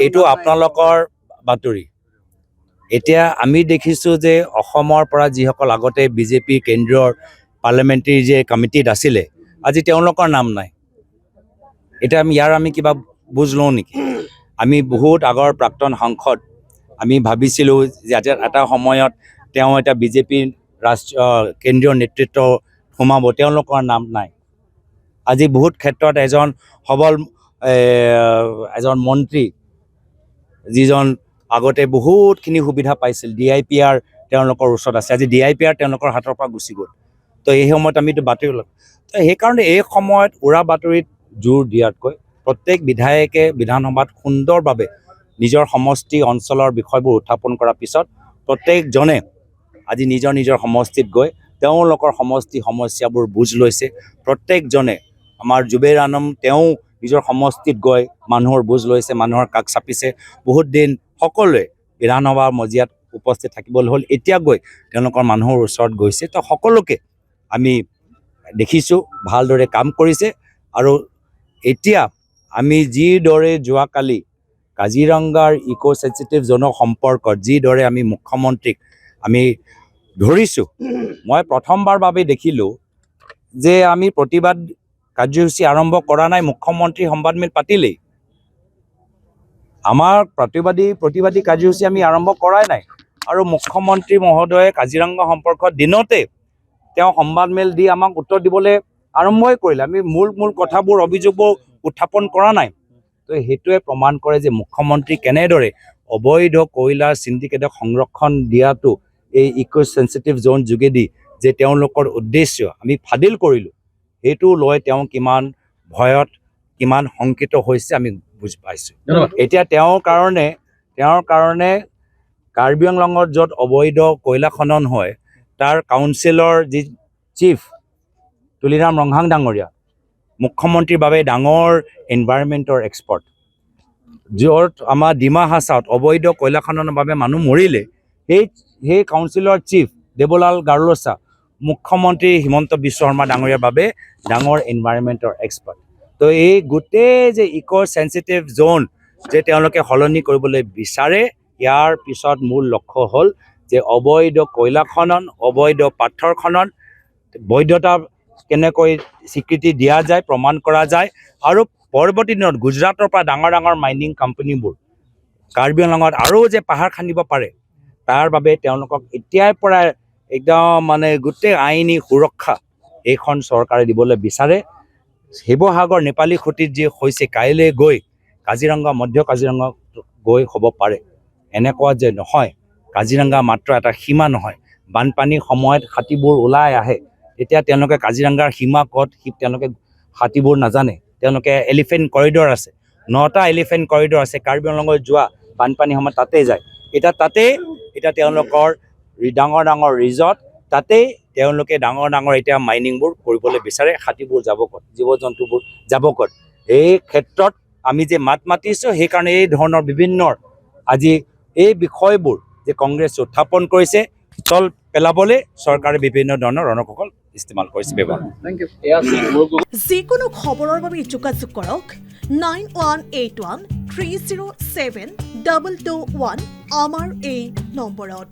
এইটো আপোনালোকৰ বাতৰি। এতিয়া আমি দেখিছোঁ যে অসমৰ পৰা যিসকল আগতে বিজেপি কেন্দ্ৰীয় পাৰ্লামেণ্টাৰী যে কমিটিত আছিলে, আজি তেওঁলোকৰ নাম নাই। এতিয়া আমি কিবা বুজ লওঁ নেকি? আমি বহুত আগৰ প্ৰাক্তন সাংসদ, আমি ভাবিছিলোঁ যে এটা সময়ত তেওঁ এটা বিজেপি ৰাষ্ট্ৰীয় কেন্দ্ৰীয় নেতৃত্ব সোমাব, তেওঁলোকৰ নাম নাই। আজি বহুত ক্ষেত্ৰত এজন মন্ত্ৰী যিজন আগতে বহুতখিনি সুবিধা পাইছিল, DIPR তেওঁলোকৰ ওচৰত আছে, আজি DIPR তেওঁলোকৰ হাতৰ পৰা গুচি গ'ল। তো এই সময়ত আমিতো বাতৰি ওলাম। তো সেইকাৰণে এই সময়ত উৰা বাতৰিত জোৰ দিয়াতকৈ প্ৰত্যেক বিধায়কে বিধানসভাত সুন্দৰভাৱে নিজৰ সমষ্টি অঞ্চলৰ বিষয়বোৰ উত্থাপন কৰাৰ পিছত প্ৰত্যেকজনে আজি নিজৰ নিজৰ সমষ্টিত গৈ তেওঁলোকৰ সমষ্টি সমস্যাবোৰ বুজ লৈছে। প্ৰত্যেকজনে আমাৰ জুবেৰ আলম তেওঁ নিজৰ সমষ্টিত গৈ মানুহৰ বুজ লৈছে, মানুহৰ কাষ চাপিছে। বহুত দিন সকলোৱে বিধানসভাৰ মজিয়াত উপস্থিত থাকিবলৈ হ'ল, এতিয়া গৈ তেওঁলোকৰ মানুহৰ ওচৰত গৈছে। তো সকলোকে আমি দেখিছোঁ ভালদৰে কাম কৰিছে। আৰু এতিয়া আমি যিদৰে যোৱাকালি কাজিৰঙাৰ ইক' চেঞ্চিটিভ জ'নৰ সম্পৰ্কত যিদৰে আমি মুখ্যমন্ত্ৰীক আমি ধৰিছোঁ, মই প্ৰথমবাৰ বাবে দেখিলোঁ যে আমি প্ৰতিবাদ কাৰ্যসূচী আৰম্ভ কৰা নাই, মুখ্যমন্ত্ৰী সংবাদমেল পাতিলেই। আমাৰ প্ৰতিবাদী কাৰ্যসূচী আমি আৰম্ভ কৰাই নাই। আৰু মুখ্যমন্ত্ৰী মহোদয়ে কাজিৰঙা সম্পৰ্কত দিনতে তেওঁ সংবাদমেল দি আমাক উত্তৰ দিবলৈ আৰম্ভই কৰিলে। আমি মূল কথাবোৰ অভিযোগবোৰ উত্থাপন কৰা নাই। তো সেইটোৱে প্ৰমাণ কৰে যে মুখ্যমন্ত্ৰী কেনেদৰে অবৈধ কয়লাৰ চিণ্ডিকেটক সংৰক্ষণ দিয়াটো এই ইক' চেঞ্চিটিভ জ'ন যোগেদি যে তেওঁলোকৰ উদ্দেশ্য আমি ফাদিল কৰিলোঁ, সেইটো লৈ তেওঁ কিমান ভয়ত কিমান শংকিত হৈছে আমি বুজি পাইছোঁ। এতিয়া তেওঁৰ কাৰণে কাৰ্বি আংলঙত য'ত অবৈধ কয়লা খনন হয়, তাৰ কাউন্সিলৰ যি চিফ তুলিৰাম ৰংহাং ডাঙৰীয়া মুখ্যমন্ত্ৰীৰ বাবে ডাঙৰ এনভাইৰনমেণ্টৰ এক্সপাৰ্ট, য'ত আমাৰ ডিমা হাছাওত অবৈধ কয়লা খননৰ বাবে মানুহ মৰিলে, সেই কাউন্সিলৰ চিফ দেৱলাল গাৰোছা মুখ্যমন্ত্ৰী হিমন্ত বিশ্ব শৰ্মা ডাঙৰীয়াৰ বাবে ডাঙৰ এনভাইৰনমেণ্টৰ এক্সপাৰ্ট। তো এই গোটেই যে ইক' চেঞ্চিটিভ জ'ন যে তেওঁলোকে সলনি কৰিবলৈ বিচাৰে, ইয়াৰ পিছত মূল লক্ষ্য হ'ল যে অবৈধ কয়লা খনন, অবৈধ পাথৰ খনন, বৈধতা কেনেকৈ স্বীকৃতি দিয়া যায়, প্ৰমাণ কৰা যায়। আৰু পৰৱৰ্তী দিনত গুজৰাটৰ পৰা ডাঙৰ মাইনিং কোম্পানীবোৰ কাৰ্বি আংলঙত আৰু যে পাহাৰ খান্দিব পাৰে, তাৰ বাবে তেওঁলোকক এতিয়াৰ পৰা একদম গোটেই আইনী সুৰক্ষা এইখন চৰকাৰে দিবলৈ বিচাৰে। শিৱসাগৰ নেপালী খুঁটিত যি হৈছে, কাইলৈ গৈ কাজিৰঙা মধ্য কাজিৰঙা গৈ হ'ব পাৰে। এনেকুৱা যে নহয়, কাজিৰঙা মাত্ৰ এটা সীমা নহয়। বানপানীৰ সময়ত হাতীবোৰ ওলাই আহে, তেতিয়া তেওঁলোকে কাজিৰঙাৰ সীমা ক'ত তেওঁলোকে হাতীবোৰ নাজানে। তেওঁলোকে এলিফেণ্ট কৰিডৰ আছে, 9টা এলিফেণ্ট কৰিডৰ আছে, কাৰ্বি আংলঙত যোৱা বানপানীৰ সময়ত তাতেই যায়। এতিয়া তেওঁলোকৰ ডাঙৰ ৰিজৰ্ট, তাতেই তেওঁলোকে ডাঙৰ এতিয়া মাইনিংবোৰ কৰিবলৈ বিচাৰে। হাতীবোৰ যাব ক'ত, জীৱ জন্তুবোৰ যাব ক'ত? এই ক্ষেত্ৰত আমি যে মাত মাতিছোঁ, সেইকাৰণে এই ধৰণৰ বিভিন্ন আজি এই বিষয়বোৰ যে কংগ্ৰেছে উত্থাপন কৰিছে, তল পেলাবলৈ চৰকাৰে বিভিন্ন ধৰণৰ ৰণকৌশল ইস্তেমাল কৰিছে, ব্যৱহাৰ। যিকোনো খবৰৰ বাবে যোগাযোগ কৰক 9181307221 আমাৰ এই নম্বৰত।